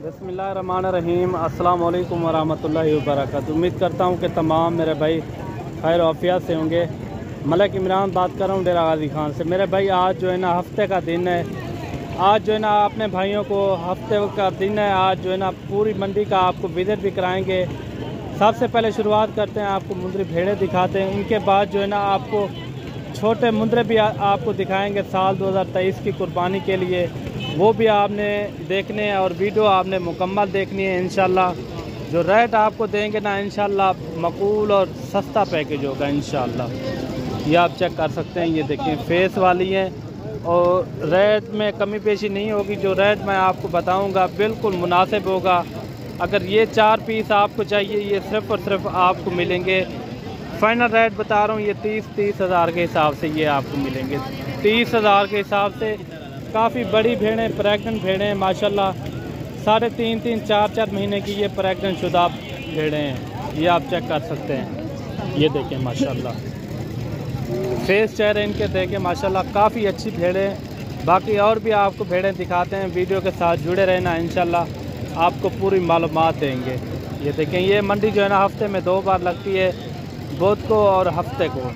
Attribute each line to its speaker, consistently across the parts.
Speaker 1: बिस्मिल्लाहिर्रहमानिर्रहीम। अस्सलाम वालेकुम वरहमतुल्लाहि वबरकातुहू। उम्मीद करता हूँ कि तमाम मेरे भाई खैर आफियत से होंगे। मलिक इमरान बात कर रहा हूँ डेरा गाजी खान से। मेरे भाई आज जो है ना हफ्ते का दिन है। आज जो है ना अपने भाइयों को हफ्ते का दिन है। आज जो है ना पूरी मंडी का आपको विजिट भी कराएंगे। सबसे पहले शुरुआत करते हैं, आपको मुंदरी भेड़े दिखाते हैं। इनके बाद जो है ना आपको छोटे मुंदरे भी आपको दिखाएंगे साल 2023 की कुर्बानी के लिए। वो भी आपने देखने हैं और वीडियो आपने मुकम्मल देखनी है इंशाल्लाह। जो रेट आपको देंगे ना इंशाल्लाह मकबूल और सस्ता पैकेज होगा इंशाल्लाह। ये आप चेक कर सकते हैं। ये देखें फेस वाली है और रेट में कमी पेशी नहीं होगी। जो रेट मैं आपको बताऊंगा बिल्कुल मुनासिब होगा। अगर ये 4 पीस आपको चाहिए, ये सिर्फ़ और सिर्फ आपको मिलेंगे। फाइनल रेट बता रहा हूँ, ये 30 हज़ार के हिसाब से ये आपको मिलेंगे। 30 हज़ार के हिसाब से काफ़ी बड़ी भेड़ें, प्रेग्नेंट भेड़ें माशाल्लाह। 3.5 4 महीने की ये प्रेग्नेंट शुदा भेड़ें हैं। ये आप चेक कर सकते हैं। ये देखें माशाल्लाह फेस चेहरे इनके देखें माशाल्लाह, काफ़ी अच्छी भेड़ें। बाकी और भी आपको भेड़ें दिखाते हैं। वीडियो के साथ जुड़े रहना इंशाल्लाह, आपको पूरी मालूमात देंगे। ये देखें ये मंडी जो है ना हफ्ते में 2 बार लगती है, बुध को और हफ्ते को।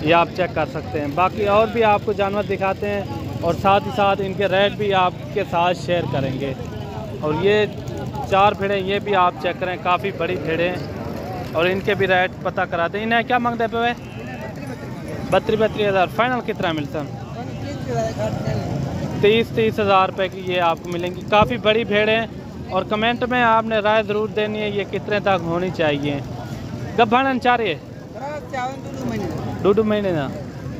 Speaker 1: ये आप चेक कर सकते हैं। बाकी और भी आपको जानवर दिखाते हैं और साथ ही साथ इनके रेट भी आपके साथ शेयर करेंगे। और ये 4 भेड़ें ये भी आप चेक करें, काफ़ी बड़ी भेड़ें और इनके भी रेट पता कराते हैं। इन्हें क्या मांगते पे 32 हज़ार। फाइनल कितना मिलता है? 30 हज़ार रुपये की ये आपको मिलेंगी। काफ़ी बड़ी भेड़ें और कमेंट में आपने राय ज़रूर देनी है ये कितने तक होनी चाहिए। गब्भान 4 है 2 महीने ना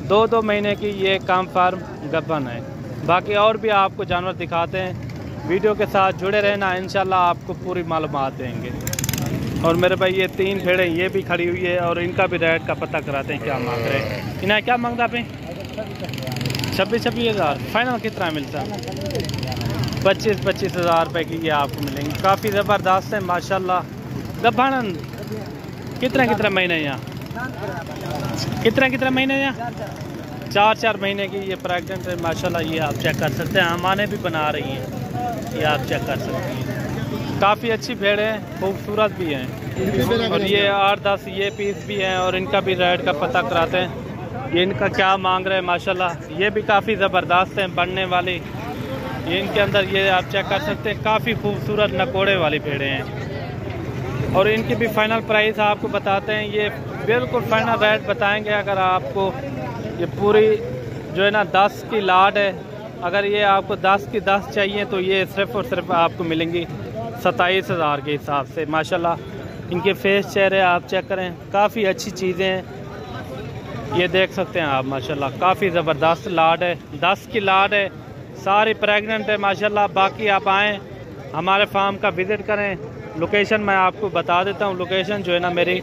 Speaker 1: 2 महीने की ये काम फार्म गब्बन है। बाकी और भी आपको जानवर दिखाते हैं। वीडियो के साथ जुड़े रहना इंशाल्लाह, आपको पूरी मालूमात देंगे। और मेरे भाई ये 3 भेड़ें ये भी खड़ी हुई है और इनका भी रेट का पता कराते हैं क्या मांग रहे हैं। इन्हें क्या मांगता पे 26 हज़ार। फाइनल कितना मिलता है? 25 हज़ार रुपये की ये आपको मिलेंगी। काफ़ी ज़बरदस्त है माशाल्लाह। गब्बान कितना महीने यहाँ कितना महीने यहाँ 4 महीने की ये प्रेग्नेंट है माशाल्लाह। ये आप चेक कर सकते हैं। हमारे भी बना रही हैं, ये आप चेक कर सकते हैं। काफ़ी अच्छी भेड़ हैं, खूबसूरत भी हैं। और ये 8-10 ये पीस भी हैं और इनका भी रेट का पता कराते हैं। ये इनका क्या मांग रहे हैं माशाल्लाह। ये भी काफ़ी ज़बरदस्त हैं बढ़ने वाली। ये इनके अंदर ये आप चेक कर सकते हैं, काफ़ी खूबसूरत नकोड़े वाली भेड़ें हैं। और इनकी भी फाइनल प्राइस आपको बताते हैं। ये बिल्कुल फाइनल रेट बताएंगे। अगर आपको ये पूरी जो है ना 10 की लाट है, अगर ये आपको 10 की 10 चाहिए तो ये सिर्फ़ और सिर्फ आपको मिलेंगी 27 हज़ार के हिसाब से माशाल्लाह। इनके फेस चेहरे आप चेक करें, काफ़ी अच्छी चीज़ें हैं। ये देख सकते हैं आप माशाल्लाह, काफ़ी ज़बरदस्त लाट है। 10 की लाट है, सारी प्रेग्नेंट है माशाल्लाह। बाकी आप आएँ हमारे फार्म का विज़िट करें। लोकेशन मैं आपको बता देता हूँ। लोकेशन जो है ना मेरी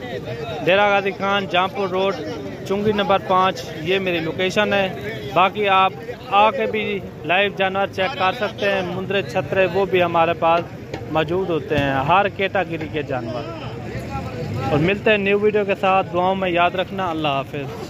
Speaker 1: डेरा गाजी खान जामपुर रोड चुंगी नंबर 5, ये मेरी लोकेशन है। बाकी आप आके भी लाइव जानवर चेक कर सकते हैं। मुंदरे छतरे वो भी हमारे पास मौजूद होते हैं, हर कैटेगरी के जानवर। और मिलते हैं न्यू वीडियो के साथ। दुआओं में याद रखना। अल्लाह हाफिज़।